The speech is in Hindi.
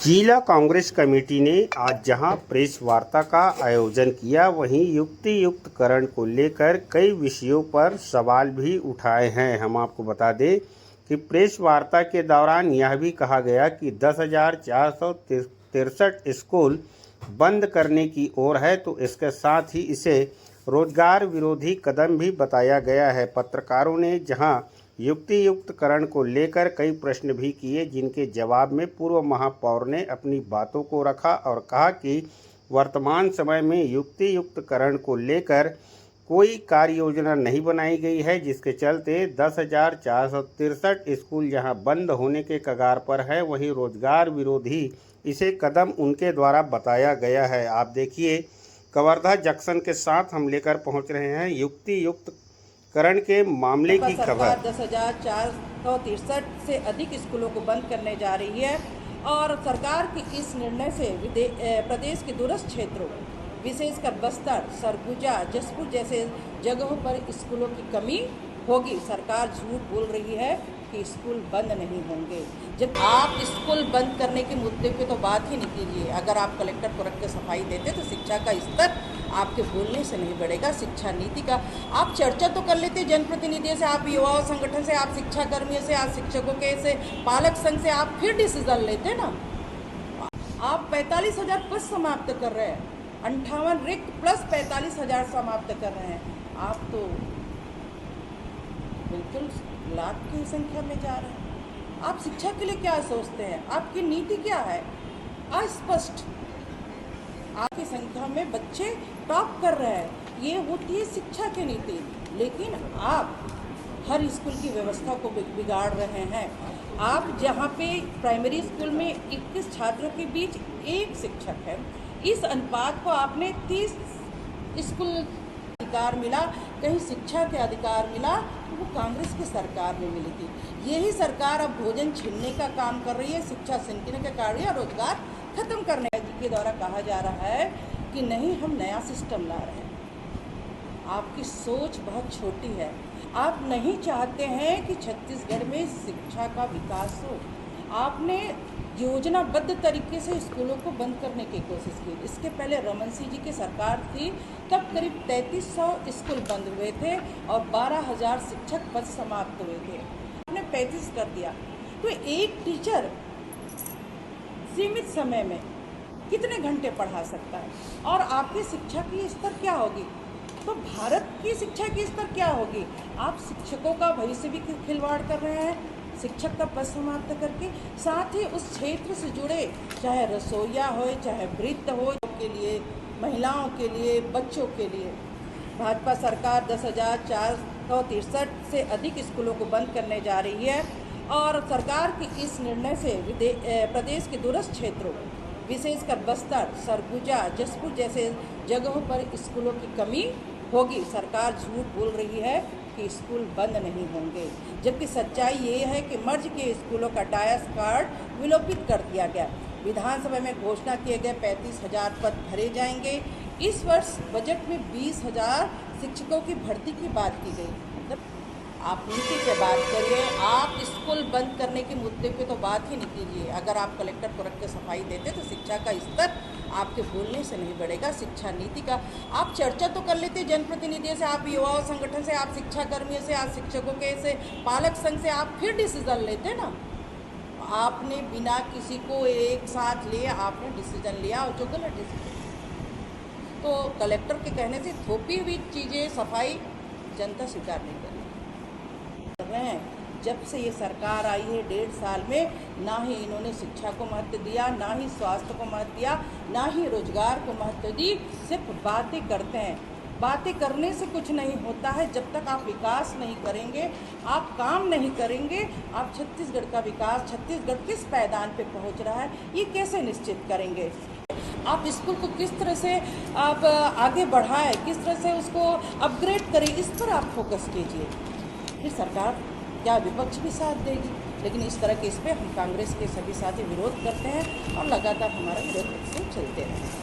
जिला कांग्रेस कमेटी ने आज जहां प्रेस वार्ता का आयोजन किया, वहीं युक्तियुक्तकरण को लेकर कई विषयों पर सवाल भी उठाए हैं। हम आपको बता दें कि प्रेस वार्ता के दौरान यह भी कहा गया कि 10,463 स्कूल बंद करने की ओर है, तो इसके साथ ही इसे रोजगार विरोधी कदम भी बताया गया है। पत्रकारों ने जहां युक्तियुक्तकरण को लेकर कई प्रश्न भी किए, जिनके जवाब में पूर्व महापौर ने अपनी बातों को रखा और कहा कि वर्तमान समय में युक्तियुक्तकरण को लेकर कोई कार्य योजना नहीं बनाई गई है, जिसके चलते 10,463 स्कूल जहां बंद होने के कगार पर है, वहीं रोजगार विरोधी इसे कदम उनके द्वारा बताया गया है। आप देखिए, कवर्धा जंक्शन के साथ हम लेकर पहुंच रहे हैं युक्तियुक्तकरण के मामले की खबर। 10,463 से अधिक स्कूलों को बंद करने जा रही है और सरकार के इस निर्णय से प्रदेश के दूरस्थ क्षेत्रों, विशेषकर बस्तर, सरगुजा, जसपुर जैसे जगहों पर स्कूलों की कमी होगी। सरकार झूठ बोल रही है कि स्कूल बंद नहीं होंगे। जब आप स्कूल बंद करने के मुद्दे पे तो बात ही नहीं कीजिए। अगर आप कलेक्टर को रख के सफाई देते तो शिक्षा का स्तर आपके बोलने से नहीं बढ़ेगा। शिक्षा नीति का आप चर्चा तो कर लेते जनप्रतिनिधियों से, आप युवा संगठन से, आप शिक्षा कर्मियों से, आप शिक्षकों के से, पालक संघ से, आप फिर डिसीजन लेते ना। आप 45,000 पद समाप्त कर रहे हैं, 58 रिक्त प्लस 45,000 समाप्त कर रहे हैं। आप तो बिल्कुल लाख की संख्या में जा रहे हैं। आप शिक्षा के लिए क्या सोचते हैं? आपकी नीति क्या है? अस्पष्ट। आपकी संख्या में बच्चे टॉप कर रहे हैं, ये होती है शिक्षा की नीति। लेकिन आप हर स्कूल की व्यवस्था को बिगाड़ रहे हैं। आप जहाँ पे प्राइमरी स्कूल में 21 छात्रों के बीच एक शिक्षक है, इस अनुपात को आपने 30 स्कूल अधिकार मिला, कहीं शिक्षा के अधिकार मिला, तो वो कांग्रेस की सरकार में मिली थी। यही सरकार अब भोजन छीनने का काम कर रही है, शिक्षा छीनने का कार्य, रोजगार खत्म करने के द्वारा कहा जा रहा है कि नहीं, हम नया सिस्टम ला रहे हैं। आपकी सोच बहुत छोटी है। आप नहीं चाहते हैं कि छत्तीसगढ़ में शिक्षा का विकास हो। आपने योजनाबद्ध तरीके से स्कूलों को बंद करने की कोशिश की। इसके पहले रमन सिंह जी की सरकार थी, तब करीब 3300 स्कूल बंद हुए थे और 12,000 शिक्षक पद समाप्त हुए थे। आपने 35 कर दिया। तो एक टीचर सीमित समय में कितने घंटे पढ़ा सकता है? और आपकी शिक्षा की स्तर क्या होगी? तो भारत की शिक्षा की स्तर क्या होगी? आप शिक्षकों का भविष्य भी खिलवाड़ कर रहे हैं, शिक्षक का पद समाप्त करके। साथ ही उस क्षेत्र से जुड़े, चाहे रसोईया हो, चाहे वृद्ध हो, के लिए, महिलाओं के लिए, बच्चों के लिए, भाजपा सरकार 10,463 से अधिक स्कूलों को बंद करने जा रही है और सरकार के इस निर्णय से प्रदेश के दूरस्थ क्षेत्रों, विशेषकर बस्तर, सरगुजा, जसपुर जैसे जगहों पर स्कूलों की कमी होगी। सरकार झूठ बोल रही है कि स्कूल बंद नहीं होंगे, जबकि सच्चाई ये है कि मर्ज के स्कूलों का डायस कार्ड विलोपित कर दिया गया। विधानसभा में घोषणा किए गए 35,000 पद भरे जाएंगे। इस वर्ष बजट में 20,000 शिक्षकों की भर्ती की बात की गई। आप नीति पे बात करिए, आप स्कूल बंद करने के मुद्दे पे तो बात ही नहीं कीजिए। अगर आप कलेक्टर को रख के सफाई देते तो शिक्षा का स्तर आपके बोलने से नहीं बढ़ेगा। शिक्षा नीति का आप चर्चा तो कर लेते जनप्रतिनिधियों से, आप युवा संगठन से, आप शिक्षा कर्मियों से, आप शिक्षकों के से, पालक संघ से, आप फिर डिसीजन लेते ना। आपने बिना किसी को एक साथ लिए आपने डिसीजन लिया, और जो गलत डिसीजन। तो कलेक्टर के कहने से थोपी हुई चीज़ें, सफाई जनता स्वीकार नहीं कर रहे हैं। जब से ये सरकार आई है 1.5 साल में, ना ही इन्होंने शिक्षा को महत्व दिया, ना ही स्वास्थ्य को महत्व दिया, ना ही रोजगार को महत्व दी। सिर्फ बातें करते हैं। बातें करने से कुछ नहीं होता है। जब तक आप विकास नहीं करेंगे, आप काम नहीं करेंगे, आप छत्तीसगढ़ का विकास, छत्तीसगढ़ किस पायदान पे पहुंच रहा है, ये कैसे निश्चित करेंगे? आप स्कूल को किस तरह से आप आगे बढ़ाएं, किस तरह से उसको अपग्रेड करें, इस पर आप फोकस कीजिए। फिर सरकार क्या विपक्ष भी साथ देगी। लेकिन इस तरह के इस पे हम कांग्रेस के सभी साथी विरोध करते हैं और लगातार हमारा विरोध से चलते रहेंगे।